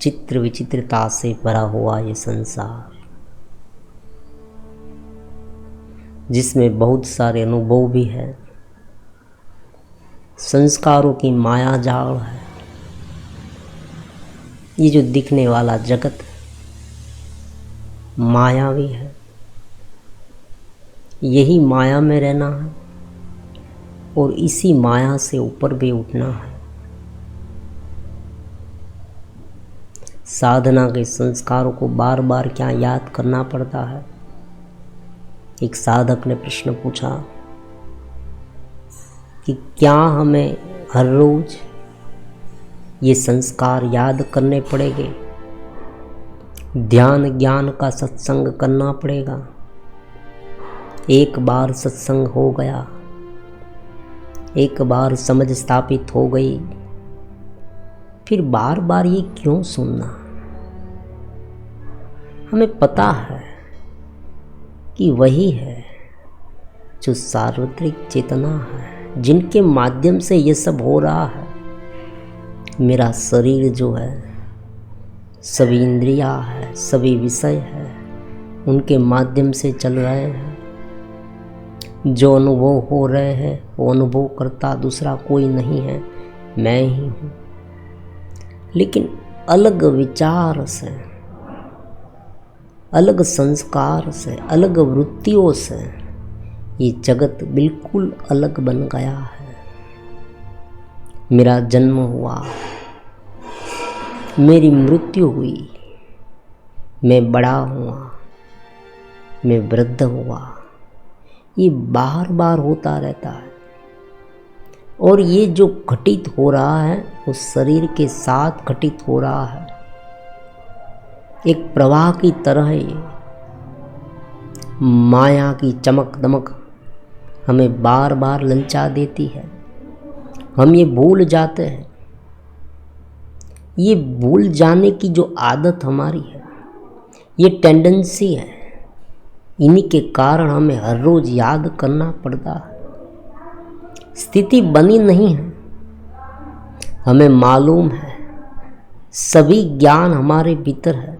चित्र विचित्रता से भरा हुआ ये संसार, जिसमें बहुत सारे अनुभव भी है, संस्कारों की माया जाल है। ये जो दिखने वाला जगत मायावी है, यही माया में रहना है और इसी माया से ऊपर भी उठना है। साधना के संस्कारों को बार बार क्या याद करना पड़ता है। एक साधक ने प्रश्न पूछा कि क्या हमें हर रोज ये संस्कार याद करने पड़ेंगे, ध्यान ज्ञान का सत्संग करना पड़ेगा। एक बार सत्संग हो गया, एक बार समझ स्थापित हो गई, फिर बार बार ये क्यों सुनना। हमें पता है कि वही है जो सार्वत्रिक चेतना है, जिनके माध्यम से ये सब हो रहा है। मेरा शरीर जो है, सभी इंद्रियां है, सभी विषय है, उनके माध्यम से चल रहे हैं। जो अनुभव हो रहे हैं वो अनुभव करता दूसरा कोई नहीं है, मैं ही हूँ। लेकिन अलग विचार से, अलग संस्कार से, अलग वृत्तियों से ये जगत बिल्कुल अलग बन गया है। मेरा जन्म हुआ, मेरी मृत्यु हुई, मैं बड़ा हुआ, मैं वृद्ध हुआ, ये बार बार होता रहता है। और ये जो घटित हो रहा है वो शरीर के साथ घटित हो रहा है, एक प्रवाह की तरह। ये माया की चमक दमक हमें बार बार ललचा देती है। हम ये भूल जाते हैं। ये भूल जाने की जो आदत हमारी है, ये टेंडेंसी है, इन्हीं के कारण हमें हर रोज याद करना पड़ता है। स्थिति बनी नहीं है, हमें मालूम है, सभी ज्ञान हमारे भीतर है,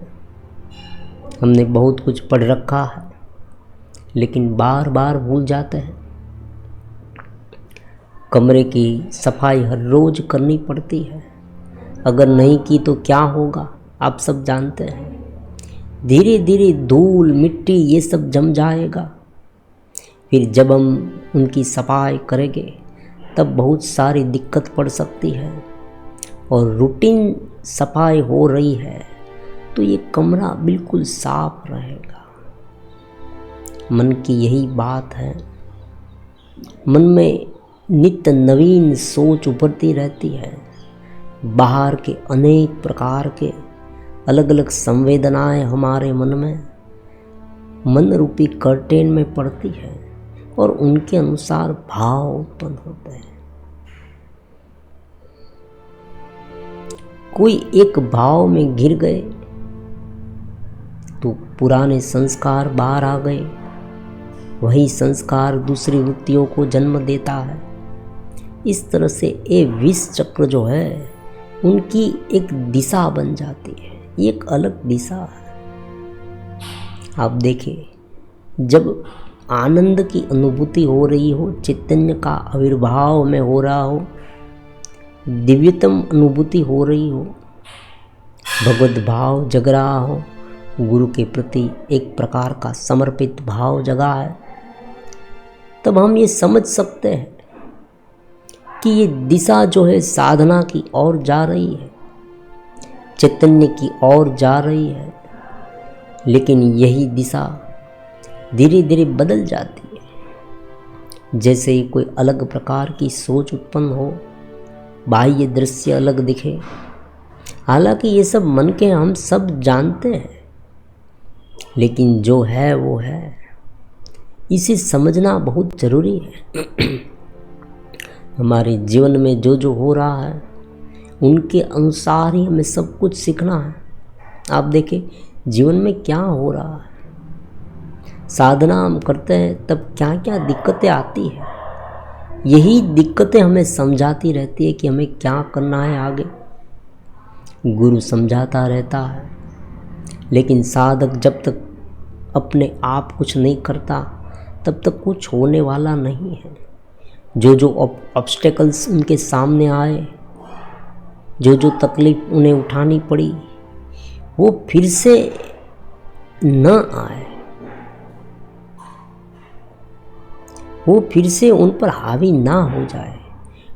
हमने बहुत कुछ पढ़ रखा है, लेकिन बार बार भूल जाते हैं। कमरे की सफाई हर रोज करनी पड़ती है, अगर नहीं की तो क्या होगा आप सब जानते हैं। धीरे धीरे धूल मिट्टी ये सब जम जाएगा। फिर जब हम उनकी सफाई करेंगे तब बहुत सारी दिक्कत पड़ सकती है। और रूटीन सफाई हो रही है तो ये कमरा बिल्कुल साफ रहेगा। मन की यही बात है। मन में नित्य नवीन सोच उभरती रहती है। बाहर के अनेक प्रकार के अलग अलग संवेदनाएं हमारे मन में, मन रूपी कर्टेन में पड़ती है और उनके अनुसार भाव उत्पन्न होते हैं। कोई एक भाव में घिर गए तो पुराने संस्कार बाहर आ गए। वही संस्कार दूसरी वृत्तियों को जन्म देता है। इस तरह से ये विष चक्र जो है उनकी एक दिशा बन जाती है, एक अलग दिशा है। आप देखिए, जब आनंद की अनुभूति हो रही हो, चैतन्य का आविर्भाव में हो रहा हो, दिव्यतम अनुभूति हो रही हो, भगवत भाव जग रहा हो, गुरु के प्रति एक प्रकार का समर्पित भाव जगा है, तब हम ये समझ सकते हैं कि ये दिशा जो है साधना की ओर जा रही है, चैतन्य की ओर जा रही है। लेकिन यही दिशा धीरे धीरे बदल जाती है। जैसे ही कोई अलग प्रकार की सोच उत्पन्न हो, बाह्य दृश्य अलग दिखे। हालांकि ये सब मन के हम सब जानते हैं, लेकिन जो है वो है, इसे समझना बहुत जरूरी है। हमारे जीवन में जो जो हो रहा है उनके अनुसार ही हमें सब कुछ सीखना है। आप देखिए, जीवन में क्या हो रहा है, साधना हम करते हैं तब क्या क्या दिक्कतें आती है। यही दिक्कतें हमें समझाती रहती है कि हमें क्या करना है आगे। गुरु समझाता रहता है, लेकिन साधक जब तक अपने आप कुछ नहीं करता तब तक कुछ होने वाला नहीं है। जो जो ऑब्स्टेकल्स उनके सामने आए, जो जो तकलीफ उन्हें उठानी पड़ी, वो फिर से न आए, वो फिर से उन पर हावी ना हो जाए।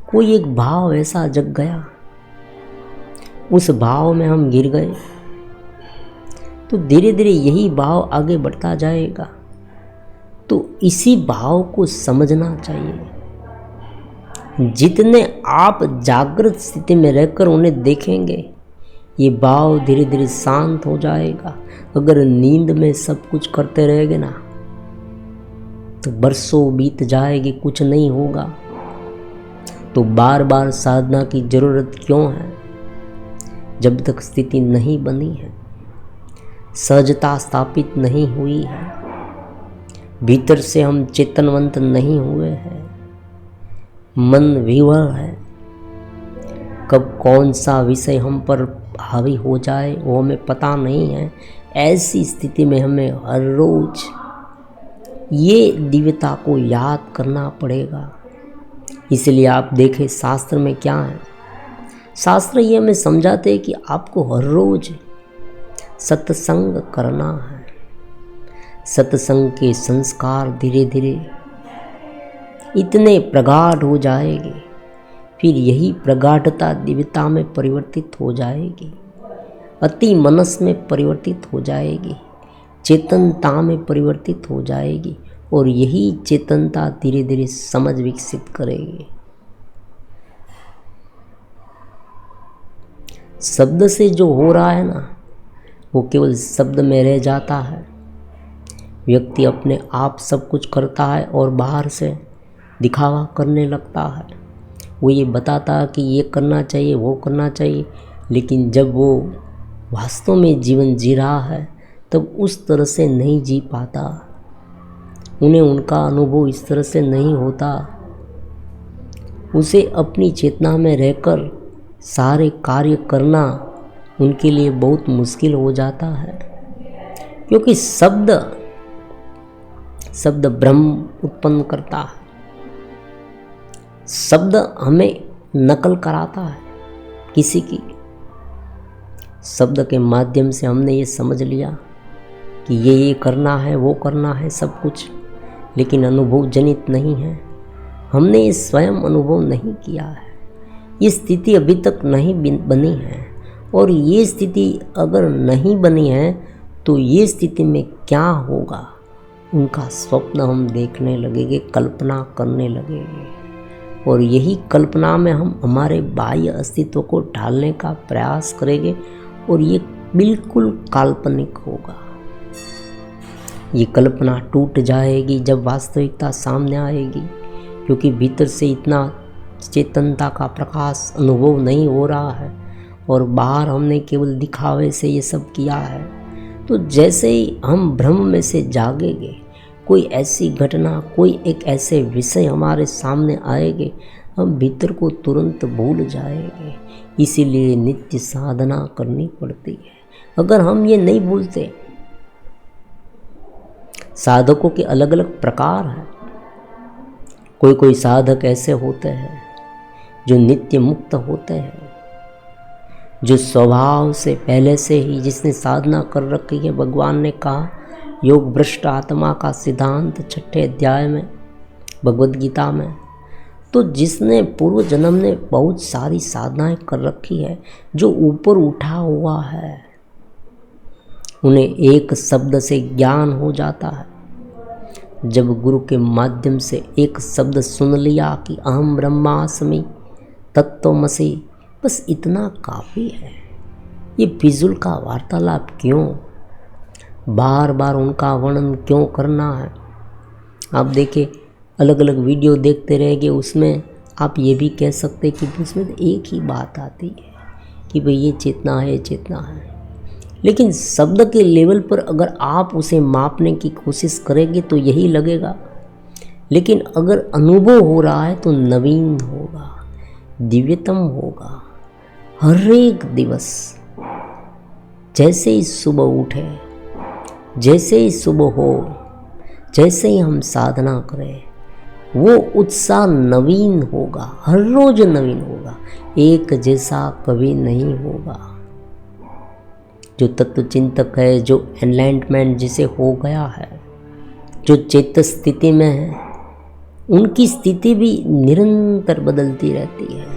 कोई एक भाव ऐसा जग गया, उस भाव में हम गिर गए, तो धीरे धीरे यही भाव आगे बढ़ता जाएगा। तो इसी भाव को समझना चाहिए। जितने आप जागृत स्थिति में रहकर उन्हें देखेंगे, ये भाव धीरे धीरे शांत हो जाएगा। अगर नींद में सब कुछ करते रहेंगे ना, तो बरसों बीत जाएगी, कुछ नहीं होगा। तो बार बार साधना की जरूरत क्यों है? जब तक स्थिति नहीं बनी है, सहजता स्थापित नहीं हुई है, भीतर से हम चेतनवंत नहीं हुए हैं, मन विवल है, कब कौन सा विषय हम पर हावी हो जाए वो हमें पता नहीं है। ऐसी स्थिति में हमें हर रोज ये दिव्यता को याद करना पड़ेगा। इसलिए आप देखें शास्त्र में क्या है, शास्त्र ये हमें समझाते हैं कि आपको हर रोज सत्संग करना है। सत्संग के संस्कार धीरे धीरे इतने प्रगाढ़ हो जाएंगे, फिर यही प्रगाढ़ता दिव्यता में परिवर्तित हो जाएगी, अति मनस में परिवर्तित हो जाएगी, चेतनता में परिवर्तित हो जाएगी, और यही चेतनता धीरे धीरे समझ विकसित करेगी। शब्द से जो हो रहा है ना, वो केवल शब्द में रह जाता है। व्यक्ति अपने आप सब कुछ करता है और बाहर से दिखावा करने लगता है। वो ये बताता है कि ये करना चाहिए, वो करना चाहिए, लेकिन जब वो वास्तव में जीवन जी रहा है तब उस तरह से नहीं जी पाता। उन्हें उनका अनुभव इस तरह से नहीं होता। उसे अपनी चेतना में रहकर सारे कार्य करना उनके लिए बहुत मुश्किल हो जाता है, क्योंकि शब्द ब्रह्म उत्पन्न करता है। शब्द हमें नकल कराता है किसी की। शब्द के माध्यम से हमने ये समझ लिया कि ये करना है, वो करना है, सब कुछ, लेकिन अनुभव जनित नहीं है। हमने ये स्वयं अनुभव नहीं किया है। ये स्थिति अभी तक नहीं बनी है, और ये स्थिति अगर नहीं बनी है तो ये स्थिति में क्या होगा, उनका स्वप्न हम देखने लगेंगे, कल्पना करने लगेंगे, और यही कल्पना में हम हमारे बाह्य अस्तित्व को ढालने का प्रयास करेंगे, और ये बिल्कुल काल्पनिक होगा। ये कल्पना टूट जाएगी जब वास्तविकता सामने आएगी, क्योंकि भीतर से इतना चेतनता का प्रकाश अनुभव नहीं हो रहा है, और बाहर हमने केवल दिखावे से ये सब किया है। तो जैसे ही हम भ्रम में से जागेंगे, कोई ऐसी घटना, कोई एक ऐसे विषय हमारे सामने आएंगे, हम भीतर को तुरंत भूल जाएंगे। इसीलिए नित्य साधना करनी पड़ती है। अगर हम ये नहीं भूलते, साधकों के अलग अलग प्रकार हैं। कोई साधक ऐसे होते हैं जो नित्य मुक्त होते हैं, जो स्वभाव से पहले से ही, जिसने साधना कर रखी है, भगवान ने कहा योग भ्रष्ट आत्मा का सिद्धांत 6 अध्याय में भगवद गीता में, तो जिसने पूर्व जन्म ने बहुत सारी साधनाएं कर रखी है, जो ऊपर उठा हुआ है, उन्हें एक शब्द से ज्ञान हो जाता है। जब गुरु के माध्यम से एक शब्द सुन लिया कि अहम ब्रह्मास्मि तत्त्वमसि, बस इतना काफ़ी है। ये फिजूल का वार्तालाप क्यों, बार बार उनका वर्णन क्यों करना है? आप देखिए, अलग अलग वीडियो देखते रहेंगे, उसमें आप ये भी कह सकते कि उसमें एक ही बात आती है कि भाई ये चेतना है, ये चेतना है। लेकिन शब्द के लेवल पर अगर आप उसे मापने की कोशिश करेंगे तो यही लगेगा, लेकिन अगर अनुभव हो रहा है तो नवीन होगा, दिव्यतम होगा। हर एक दिवस जैसे ही सुबह उठे, जैसे ही सुबह हो, जैसे ही हम साधना करें, वो उत्साह नवीन होगा, हर रोज नवीन होगा, एक जैसा कभी नहीं होगा। जो तत्व चिंतक है, जो एनलाइटमेंट जिसे हो गया है, जो चेत स्थिति में है, उनकी स्थिति भी निरंतर बदलती रहती है।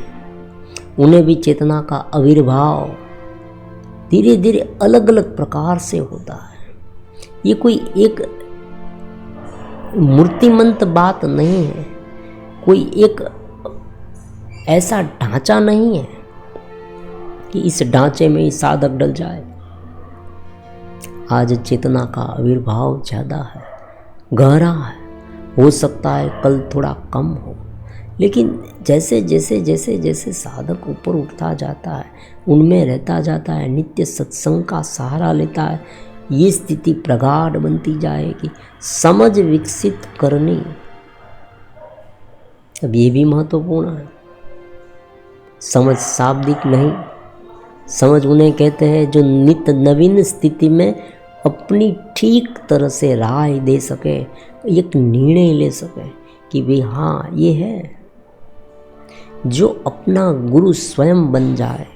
उन्हें भी चेतना का आविर्भाव धीरे धीरे अलग अलग प्रकार से होता है। ये कोई एक मूर्तिमंत बात नहीं है, कोई एक ऐसा ढांचा नहीं है कि इस ढांचे में ही साधक डल जाए। आज चेतना का आविर्भाव ज़्यादा है, गहरा है, हो सकता है कल थोड़ा कम हो, लेकिन जैसे जैसे जैसे जैसे साधक ऊपर उठता जाता है, उनमें रहता जाता है, नित्य सत्संग का सहारा लेता है, ये स्थिति प्रगाढ़ बनती जाएगी। समझ विकसित करनी, अब ये भी महत्वपूर्ण है। समझ शाब्दिक नहीं, समझ उन्हें कहते हैं जो नित्य नवीन स्थिति में अपनी ठीक तरह से राय दे सके, एक निर्णय ले सके कि भाई हाँ ये है, जो अपना गुरु स्वयं बन जाए,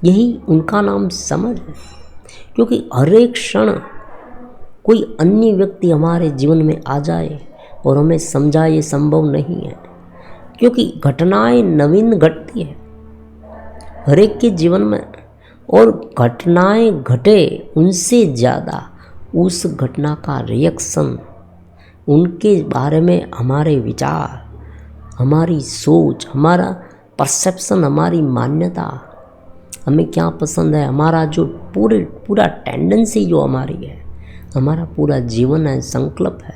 यही उनका नाम समझ है। क्योंकि हर एक क्षण कोई अन्य व्यक्ति हमारे जीवन में आ जाए और हमें समझाए, ये संभव नहीं है, क्योंकि घटनाएं नवीन घटती है हर एक के जीवन में, और घटनाएं घटे उनसे ज़्यादा उस घटना का रिएक्शन, उनके बारे में हमारे विचार, हमारी सोच, हमारा परसेप्शन, हमारी मान्यता, हमें क्या पसंद है, हमारा जो पूरा टेंडेंसी जो हमारी है, हमारा पूरा जीवन है, संकल्प है,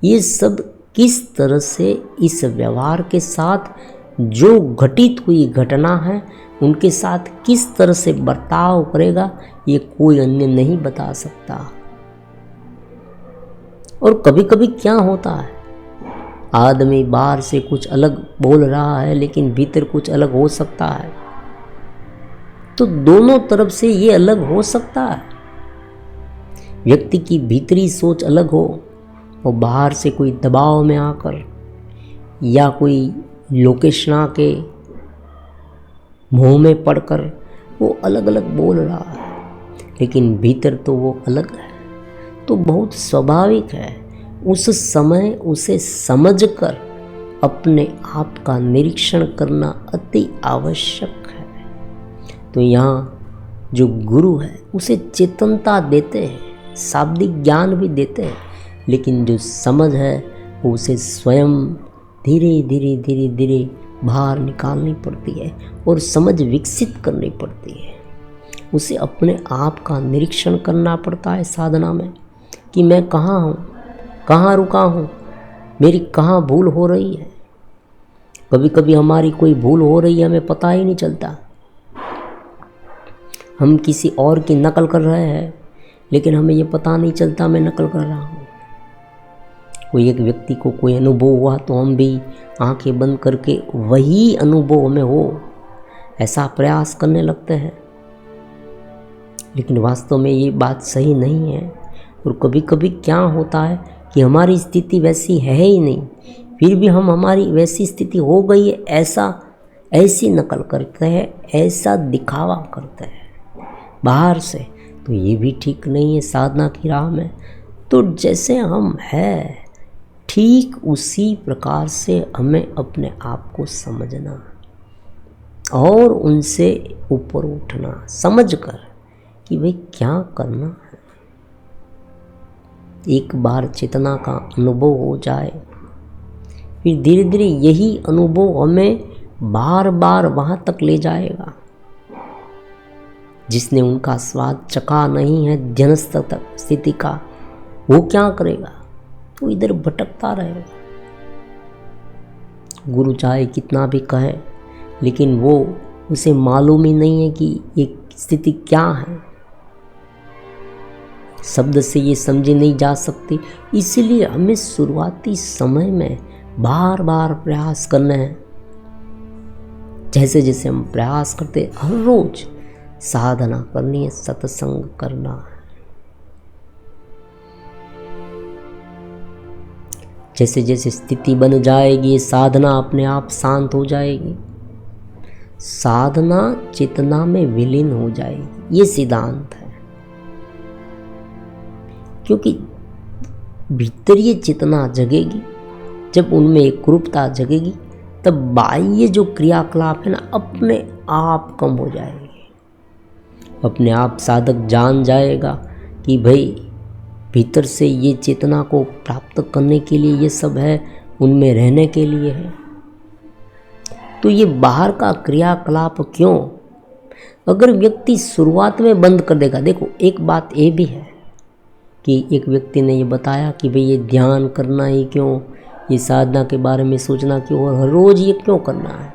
ये सब किस तरह से इस व्यवहार के साथ जो घटित हुई घटना है उनके साथ किस तरह से बर्ताव करेगा, ये कोई अन्य नहीं बता सकता। और कभी कभी क्या होता है, आदमी बाहर से कुछ अलग बोल रहा है लेकिन भीतर कुछ अलग हो सकता है, तो दोनों तरफ से ये अलग हो सकता है। व्यक्ति की भीतरी सोच अलग हो और बाहर से कोई दबाव में आकर या कोई लोकेशना के मुंह में पड़कर वो अलग अलग बोल रहा है, लेकिन भीतर तो वो अलग है। तो बहुत स्वाभाविक है उस समय उसे समझकर अपने आप का निरीक्षण करना अति आवश्यक है। तो यहाँ जो गुरु है उसे चेतनता देते हैं, शाब्दिक ज्ञान भी देते हैं, लेकिन जो समझ है वो उसे स्वयं धीरे धीरे धीरे धीरे बाहर निकालनी पड़ती है और समझ विकसित करनी पड़ती है। उसे अपने आप का निरीक्षण करना पड़ता है साधना में कि मैं कहाँ हूँ, कहाँ रुका हूँ, मेरी कहाँ भूल हो रही है। कभी कभी हमारी कोई भूल हो रही है, हमें पता ही नहीं चलता। हम किसी और की नकल कर रहे हैं लेकिन हमें ये पता नहीं चलता मैं नकल कर रहा हूँ। कोई एक व्यक्ति को कोई अनुभव हुआ तो हम भी आंखें बंद करके वही अनुभव हमें हो ऐसा प्रयास करने लगते हैं, लेकिन वास्तव में ये बात सही नहीं है। और कभी कभी क्या होता है कि हमारी स्थिति वैसी है ही नहीं, फिर भी हम हमारी वैसी स्थिति हो गई है ऐसी नकल करते हैं, ऐसा दिखावा करते हैं बाहर से, तो ये भी ठीक नहीं है साधना की राह में। तो जैसे हम हैं ठीक उसी प्रकार से हमें अपने आप को समझना और उनसे ऊपर उठना, समझकर कि भाई क्या करना है। एक बार चेतना का अनुभव हो जाए, फिर धीरे धीरे यही अनुभव हमें बार बार वहाँ तक ले जाएगा। जिसने उनका स्वाद चखा नहीं है ध्यनस्थ स्थिति का, वो क्या करेगा, तो इधर भटकता रहेगा। गुरु चाहे कितना भी कहे, लेकिन वो उसे मालूम ही नहीं है कि ये स्थिति क्या है, शब्द से ये समझी नहीं जा सकती। इसलिए हमें शुरुआती समय में बार बार प्रयास करना है। जैसे जैसे हम प्रयास करते हर रोज साधना करनी है, सत्संग करना है। जैसे जैसे स्थिति बन जाएगी, साधना अपने आप शांत हो जाएगी, साधना चेतना में विलीन हो जाएगी। ये सिद्धांत है। क्योंकि भीतरीय चेतना जगेगी, जब उनमें एक रूपता जगेगी, तब बाह्य जो क्रियाकलाप है ना, अपने आप कम हो जाएगी। अपने आप साधक जान जाएगा कि भाई भीतर से ये चेतना को प्राप्त करने के लिए ये सब है, उनमें रहने के लिए है। तो ये बाहर का क्रियाकलाप क्यों? अगर व्यक्ति शुरुआत में बंद कर देगा, देखो एक बात ये भी है कि एक व्यक्ति ने ये बताया कि भाई ये ध्यान करना ही क्यों, ये साधना के बारे में सोचना क्यों, और हर रोज ये क्यों करना है?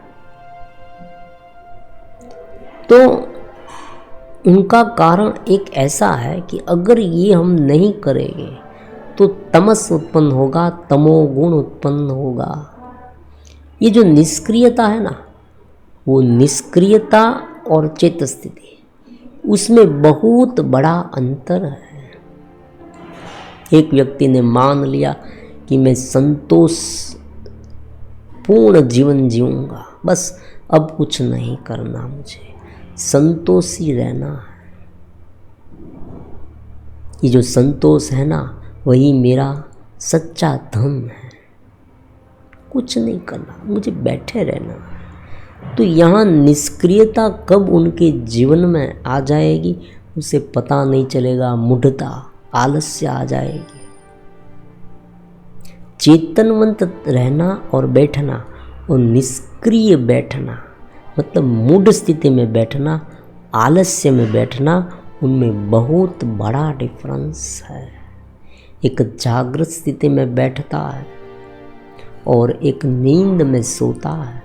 तो उनका कारण एक ऐसा है कि अगर ये हम नहीं करेंगे तो तमस उत्पन्न होगा, तमोगुण उत्पन्न होगा। ये जो निष्क्रियता है ना, वो निष्क्रियता और चेत स्थिति, उसमें बहुत बड़ा अंतर है। एक व्यक्ति ने मान लिया कि मैं संतोष पूर्ण जीवन जीऊंगा, बस अब कुछ नहीं करना, मुझे संतोषी रहना है। ये जो संतोष है ना, वही मेरा सच्चा धन है। कुछ नहीं करना, मुझे बैठे रहना है। तो यहाँ निष्क्रियता कब उनके जीवन में आ जाएगी उसे पता नहीं चलेगा। मूढ़ता, आलस्य आ जाएगी। चेतनवंत रहना और बैठना और निष्क्रिय बैठना, मतलब मूढ़ स्थिति में बैठना, आलस्य में बैठना, उनमें बहुत बड़ा डिफरेंस है। एक जागृत स्थिति में बैठता है और एक नींद में सोता है।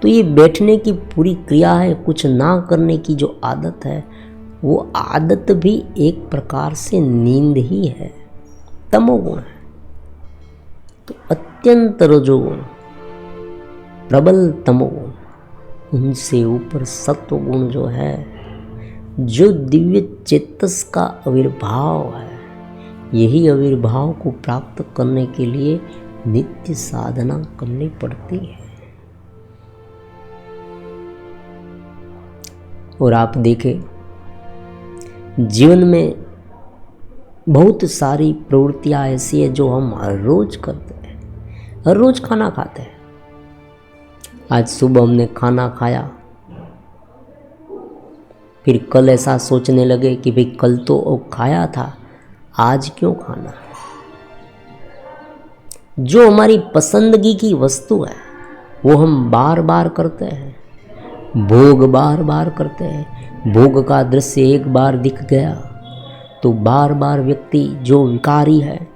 तो ये बैठने की पूरी क्रिया है, कुछ ना करने की जो आदत है, वो आदत भी एक प्रकार से नींद ही है, तमोगुण है। तो अत्यंत रजोगुण, प्रबल तमोगुण, उनसे ऊपर सत्व गुण जो है, जो दिव्य चेतस का आविर्भाव है, यही आविर्भाव को प्राप्त करने के लिए नित्य साधना करनी पड़ती है। और आप देखें, जीवन में बहुत सारी प्रवृत्तियां ऐसी है जो हम हर रोज करते हैं, हर रोज खाना खाते हैं। आज सुबह हमने खाना खाया, फिर कल ऐसा सोचने लगे कि भाई कल तो खाया था, आज क्यों खाना। जो हमारी पसंदगी की वस्तु है वो हम बार बार करते हैं, भोग बार बार करते हैं। भोग का दृश्य एक बार दिख गया तो बार बार व्यक्ति जो विकारी है,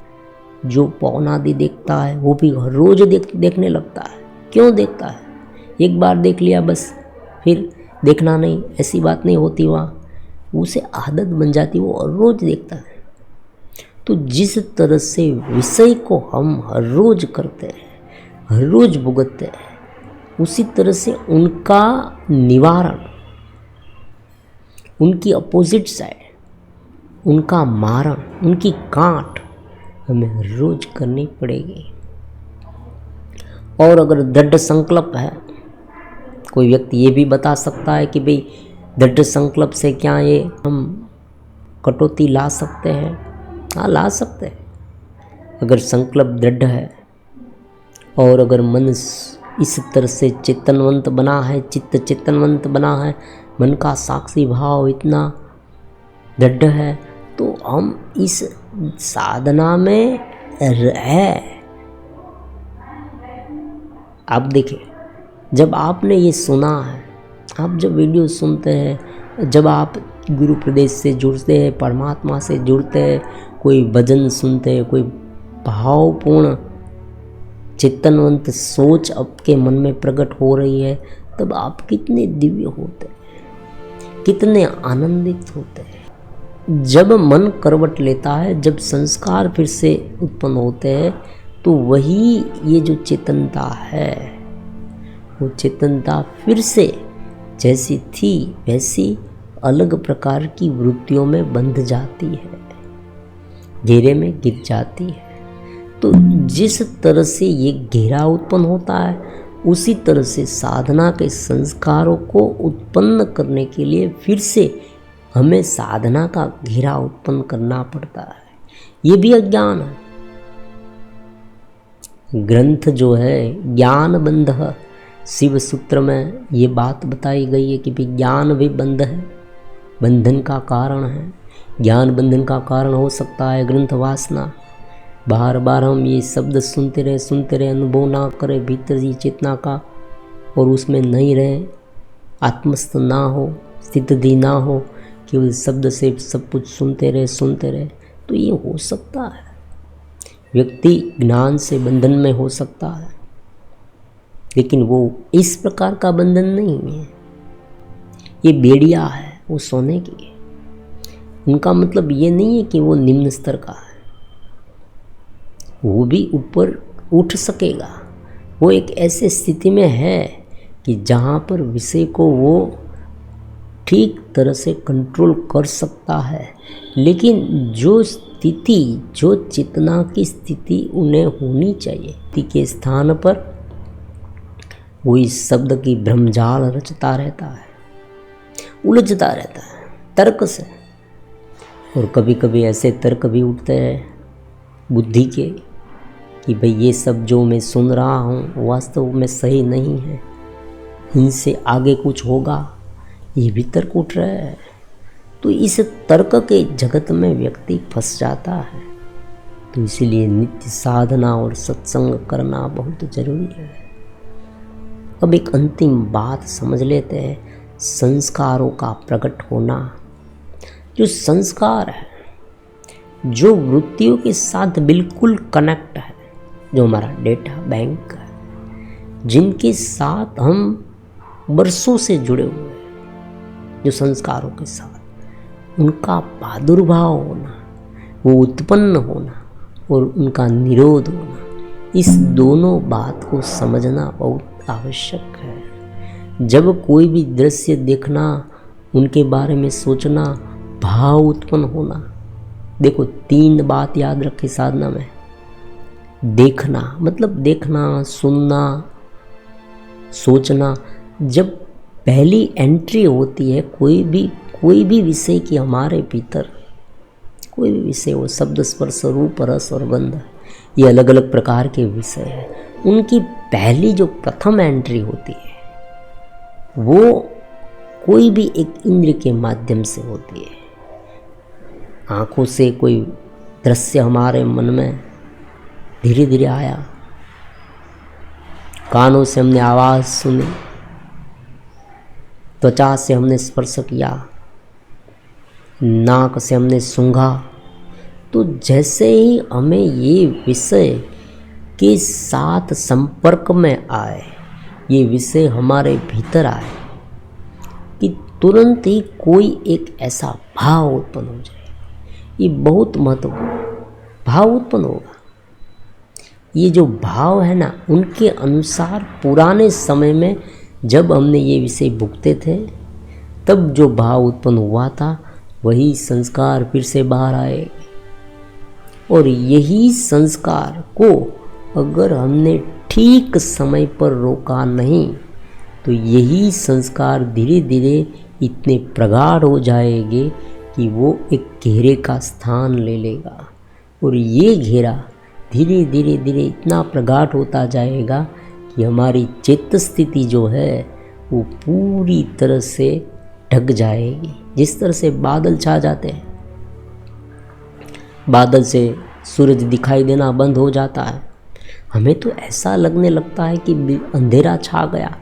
जो पौनादि देखता है, वो भी हर रोज देखने लगता है। क्यों देखता है? एक बार देख लिया बस, फिर देखना नहीं, ऐसी बात नहीं होती। वहाँ उसे आदत बन जाती, वो हर रोज देखता है। तो जिस तरह से विषय को हम हर रोज करते हैं, हर रोज भुगतते हैं, उसी तरह से उनका निवारण, उनकी अपोजिट साइड, उनका मारण, उनकी काट हमें हर रोज करनी पड़ेगी। और अगर दृढ़ संकल्प है, कोई व्यक्ति ये भी बता सकता है कि भाई दृढ़ संकल्प से क्या ये हम कटौती ला सकते हैं? हाँ, ला सकते हैं। अगर संकल्प दृढ़ है और अगर मन इस तरह से चेतनवंत बना है, चित्त चेतनवंत बना है, मन का साक्षी भाव इतना दृढ़ है, तो हम इस साधना में रह। आप देखिए, जब आपने ये सुना है, आप जब वीडियो सुनते हैं, जब आप गुरु प्रदेश से जुड़ते हैं, परमात्मा से जुड़ते हैं, कोई भजन सुनते हैं, कोई भावपूर्ण चेतनवंत सोच आपके मन में प्रकट हो रही है, तब आप कितने दिव्य होते हैं, कितने आनंदित होते हैं। जब मन करवट लेता है, जब संस्कार फिर से उत्पन्न होते हैं, तो वही ये जो चेतनता है, वो चेतनता फिर से जैसी थी वैसी अलग प्रकार की वृत्तियों में बंध जाती है, घेरे में गिर जाती है। तो जिस तरह से ये घेरा उत्पन्न होता है, उसी तरह से साधना के संस्कारों को उत्पन्न करने के लिए फिर से हमें साधना का घेरा उत्पन्न करना पड़ता है। ये भी अज्ञान है। ग्रंथ जो है ज्ञान बंध, शिव सूत्र में ये बात बताई गई है कि भी ज्ञान भी बंध है, बंधन का कारण है। ज्ञान बंधन का कारण हो सकता है ग्रंथ वासना। बार बार हम ये शब्द सुनते रहे, अनुभव ना करें भीतर ही चेतना का, और उसमें नहीं रहे, आत्मस्थ ना हो, स्थिति ना हो, केवल शब्द से सब कुछ सुनते रहे, तो ये हो सकता है। व्यक्ति ज्ञान से बंधन में हो सकता है, लेकिन वो इस प्रकार का बंधन नहीं है। ये बेड़िया है वो सोने की। उनका मतलब ये नहीं है कि वो निम्न स्तर का है, वो भी ऊपर उठ सकेगा। वो एक ऐसे स्थिति में है कि जहाँ पर विषय को वो ठीक तरह से कंट्रोल कर सकता है, लेकिन जो स्थिति, जो चेतना की स्थिति उन्हें होनी चाहिए, स्थिति के स्थान पर वो इस शब्द की भ्रमजाल रचता रहता है, उलझता रहता है तर्क से। और कभी कभी ऐसे तर्क भी उठते हैं बुद्धि के कि भाई ये सब जो मैं सुन रहा हूँ वास्तव में सही नहीं है, इनसे आगे कुछ होगा, ये भी तर्क उठ रहा है। तो इस तर्क के जगत में व्यक्ति फंस जाता है। तो इसीलिए नित्य साधना और सत्संग करना बहुत जरूरी है। अब एक अंतिम बात समझ लेते हैं, संस्कारों का प्रकट होना। जो संस्कार है, जो वृत्तियों के साथ बिल्कुल कनेक्ट है, जो हमारा डेटा बैंक है, जिनके साथ हम वर्षों से जुड़े हुए हैं, जो संस्कारों के साथ उनका प्रादुर्भाव होना, वो उत्पन्न होना और उनका निरोध होना, इस दोनों बात को समझना बहुत आवश्यक है। जब कोई भी दृश्य देखना, उनके बारे में सोचना, भाव उत्पन्न होना। देखो 3 बात याद रखे साधना में। देखना मतलब देखना, सुनना, सोचना। जब पहली एंट्री होती है कोई भी विषय की हमारे भीतर, कोई भी विषय हो, शब्द स्पर्श रूप रस और गंध, ये अलग अलग प्रकार के विषय हैं। उनकी पहली जो प्रथम एंट्री होती है वो कोई भी एक इंद्र के माध्यम से होती है। आँखों से कोई दृश्य हमारे मन में धीरे धीरे आया, कानों से हमने आवाज़ सुनी, त्वचा से हमने स्पर्श किया, नाक से हमने सूंघा। तो जैसे ही हमें ये विषय के साथ संपर्क में आए, ये विषय हमारे भीतर आए, कि तुरंत ही कोई एक ऐसा भाव उत्पन्न हो जाए। ये बहुत महत्वपूर्ण भाव उत्पन्न होगा। ये जो भाव है ना, उनके अनुसार पुराने समय में जब हमने ये विषय भुगते थे, तब जो भाव उत्पन्न हुआ था वही संस्कार फिर से बाहर आए। और यही संस्कार को अगर हमने ठीक समय पर रोका नहीं, तो यही संस्कार धीरे धीरे इतने प्रगाढ़ हो जाएंगे कि वो एक घेरे का स्थान ले लेगा। और ये घेरा धीरे धीरे धीरे इतना प्रगाढ़ होता जाएगा कि हमारी चित्त स्थिति जो है वो पूरी तरह से ढक जाएगी। जिस तरह से बादल छा जाते हैं, बादल से सूरज दिखाई देना बंद हो जाता है, हमें तो ऐसा लगने लगता है कि अंधेरा छा गया,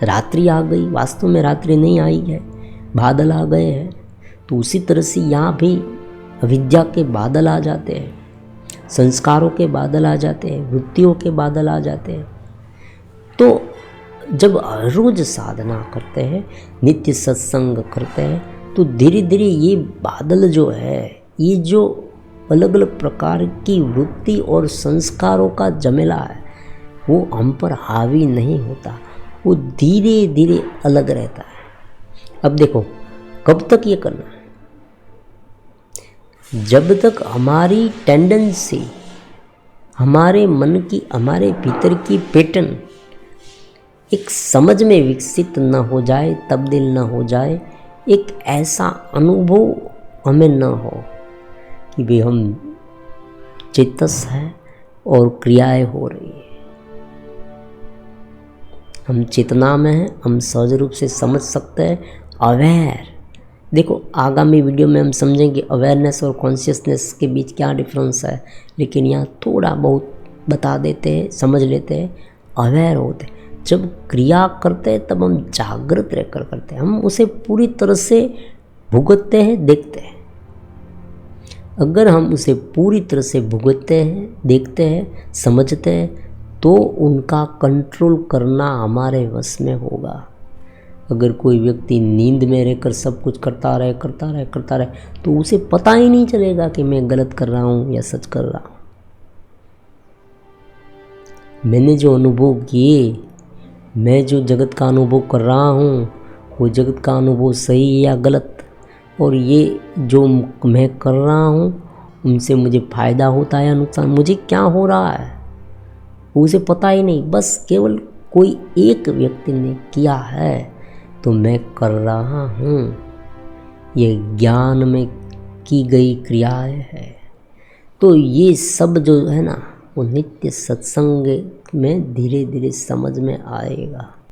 रात्रि आ गई। वास्तव में रात्रि नहीं आई है, बादल आ गए हैं। तो उसी तरह से यहाँ भी अविद्या के बादल आ जाते हैं, संस्कारों के बादल आ जाते हैं, वृत्तियों के बादल आ जाते हैं। तो जब हर रोज साधना करते हैं, नित्य सत्संग करते हैं, तो धीरे धीरे ये बादल जो है, ये जो अलग अलग प्रकार की वृत्ति और संस्कारों का जमेला है, वो हम पर हावी नहीं होता। वो धीरे धीरे अलग रहता है। अब देखो कब तक ये करना है, जब तक हमारी टेंडेंसी, हमारे मन की, हमारे भीतर की पैटर्न एक समझ में विकसित न हो जाए, तब्दील न हो जाए, एक ऐसा अनुभव हमें न हो कि भाई हम चेतस है और क्रियाएं हो रही है, हम चेतना में हैं, हम सहज रूप से समझ सकते हैं, अवेयर। देखो आगामी वीडियो में हम समझेंगे अवेयरनेस और कॉन्शियसनेस के बीच क्या डिफरेंस है, लेकिन यहाँ थोड़ा बहुत बता देते हैं, समझ लेते हैं। अवेयर होते, जब क्रिया करते हैं तब हम जागृत रहकर करते हैं, हम उसे पूरी तरह से भुगतते हैं, देखते हैं। अगर हम उसे पूरी तरह से भुगतते हैं, देखते हैं, समझते हैं, तो उनका कंट्रोल करना हमारे वश में होगा। अगर कोई व्यक्ति नींद में रहकर सब कुछ करता रहे तो उसे पता ही नहीं चलेगा कि मैं गलत कर रहा हूँ या सच कर रहा हूँ। मैंने जो अनुभव किए, मैं जो जगत का अनुभव कर रहा हूँ, वो जगत का अनुभव सही या गलत, और ये जो मैं कर रहा हूँ उनसे मुझे फ़ायदा होता है या नुकसान, मुझे क्या हो रहा है उसे पता ही नहीं। बस केवल कोई एक व्यक्ति ने किया है तो मैं कर रहा हूँ, ये ज्ञान में की गई क्रियाएं है। तो ये सब जो है ना, वो नित्य सत्संग में धीरे धीरे समझ में आएगा।